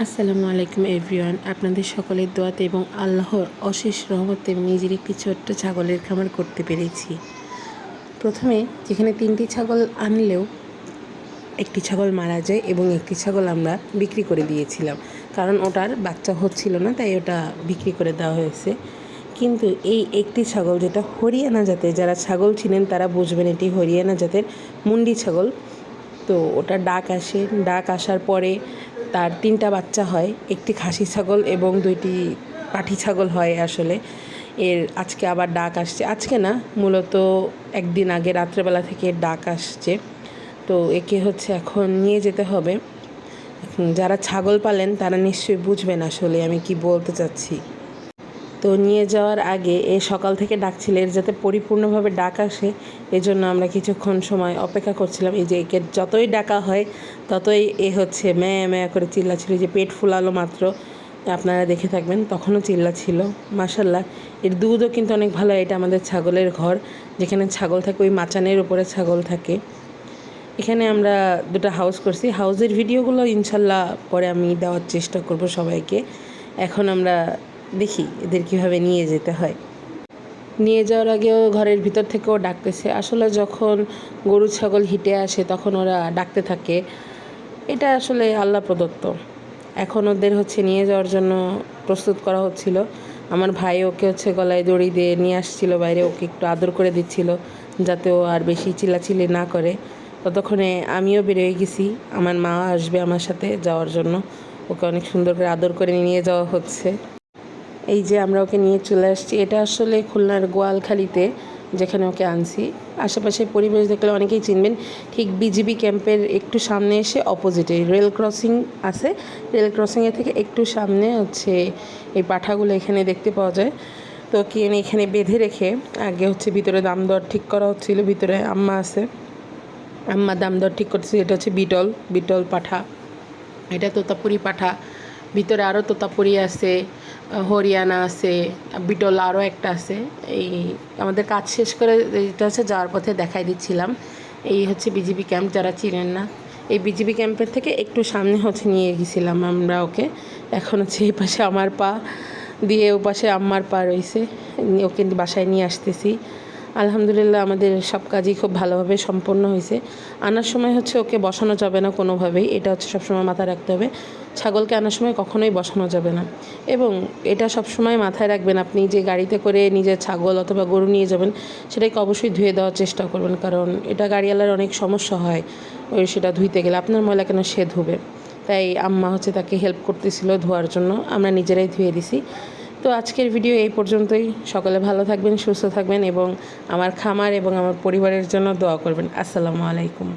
আসসালামু আলাইকুম এভরিওয়ান। আপনাদের সকলের দোয়াতে এবং আল্লাহর অশেষ রহমতে নিজের একটি ছোট্ট ছাগলের খামার করতে পেরেছি। প্রথমে যেখানে 3টি ছাগল আনলেও একটি ছাগল মারা যায় এবং একটি ছাগল আমরা বিক্রি করে দিয়েছিলাম, কারণ ওটার বাচ্চা হচ্ছিল না, তাই ওটা বিক্রি করে দেওয়া হয়েছে। কিন্তু এই একটি ছাগল, যেটা হরিয়ানা জাতের, যারা ছাগল চিনেন তারা বুঝবেন এটি হরিয়ানা জাতের মুন্ডি ছাগল। তো ওটা ডাক আসার পরে তার 3টা বাচ্চা হয়, একটি খাসি ছাগল এবং 2টি পাঠি ছাগল হয়। আসলে এর আজকে আবার ডাক আসছে, আজকে না, মূলত একদিন আগে রাত্রেবেলা থেকে ডাক আসছে। তো একে এখন নিয়ে যেতে হবে। যারা ছাগল পালেন তারা নিশ্চয়ই বুঝবেন আসলে আমি কি বলতে চাচ্ছি। তো নিয়ে যাওয়ার আগে সকাল থেকে ডাকছিল, এর যাতে পরিপূর্ণভাবে ডাক আসে, এজন্য আমরা কিছুক্ষণ সময় অপেক্ষা করছিলাম। এই যে একে যতই ডাকা হয় ততই ম্যাঁ ম্যাঁ করে চিল্লাছিল। যে পেট ফুলালো মাত্র, আপনারা দেখে থাকবেন, তখনও চিল্লাছিল। মাশাল্লাহ, এর দুধও কিন্তু অনেক ভালো। এটা আমাদের ছাগলের ঘর, যেখানে ছাগল থাকে, ওই মাচানের উপরে ছাগল থাকে। এখানে আমরা 2টা হাউস করছি। হাউসের ভিডিওগুলো ইনশাল্লাহ পরে আমি দেওয়ার চেষ্টা করব সবাইকে। এখন আমরা দেখি এদের কীভাবে নিয়ে যেতে হয়। নিয়ে যাওয়ার আগেও ঘরের ভিতর থেকেও ডাকতেছে। আসলে যখন গরু ছাগল হিটে আসে তখন ওরা ডাকতে থাকে, এটা আসলে আল্লাহ প্রদত্ত। এখন ওদের নিয়ে যাওয়ার জন্য প্রস্তুত করা হচ্ছিল। আমার ভাই ওকে গলায় দড়ি দিয়ে নিয়ে আসছিল বাইরে, ওকে একটু আদর করে দিচ্ছিল যাতে ও আর বেশি চিল্লাচিল্লি না করে। ততক্ষণে আমিও বেরিয়ে গেছি, আমার মা আসবে আমার সাথে যাওয়ার জন্য। ওকে অনেক সুন্দর করে আদর করে নিয়ে যাওয়া হচ্ছে। এই যে আমরা ওকে নিয়ে চলে আসছি, এটা আসলে খুলনার গোয়ালখালীতে যেখানে ওকে আনছি। আশেপাশে পরিবেশ দেখলে অনেকেই চিনবেন। ঠিক বিজিবি ক্যাম্পের একটু সামনে এসে অপোজিটে রেল ক্রসিং আছে, রেল ক্রসিংয়ের থেকে একটু সামনে এই পাঠাগুলো এখানে দেখতে পাওয়া যায়। তো ওকে এখানে বেঁধে রেখে আগে ভিতরে দাম দর ঠিক করা হচ্ছিল। ভিতরে আম্মা আছে, আম্মা দাম দর ঠিক করছে। এটা বিটল পাঠা, এটা তোতাপুরি পাঠা। ভিতরে আরও তোতাপুরি আছে, হরিয়ানা আছে, বিটল আরও একটা আছে। এই আমাদের কাজ শেষ করে এটা যাওয়ার পথে দেখাই দিচ্ছিলাম। এই বিজিবি ক্যাম্প, যারা চিনেন না, এই বিজিবি ক্যাম্পের থেকে একটু সামনে নিয়ে গেছিলাম আমরা ওকে। এখন এই পাশে আমার পা দিয়ে, ও পাশে আম্মার পা রয়েছে। ওকে বাসায় নিয়ে আসতেছি। আলহামদুলিল্লাহ আমাদের সব কাজই খুব ভালোভাবে সম্পন্ন হয়েছে। আনার সময় ওকে বসানো যাবে না কোনোভাবেই, এটা সবসময় মাথায় রাখতে হবে। ছাগলকে আনার সময় কখনোই বসানো যাবে না, এবং এটা সবসময় মাথায় রাখবেন, আপনি যে গাড়িতে করে নিজের ছাগল অথবা গরু নিয়ে যাবেন সেটাকে অবশ্যই ধুয়ে দেওয়ার চেষ্টা করবেন, কারণ এটা গাড়িওয়ালার অনেক সমস্যা হয় সেটা ধুইতে গেলে। আপনার ময়লা কেন সে ধুবে? তাই আম্মা তাকে হেল্প করতেছিল ধোয়ার জন্য, আমরা নিজেরাই ধুয়ে দিছি। তো আজকের ভিডিও এই পর্যন্তই। সকলে ভালো থাকবেন, সুস্থ থাকবেন এবং আমার খামার এবং আমার পরিবারের জন্য দোয়া করবেন। আসসালামু আলাইকুম।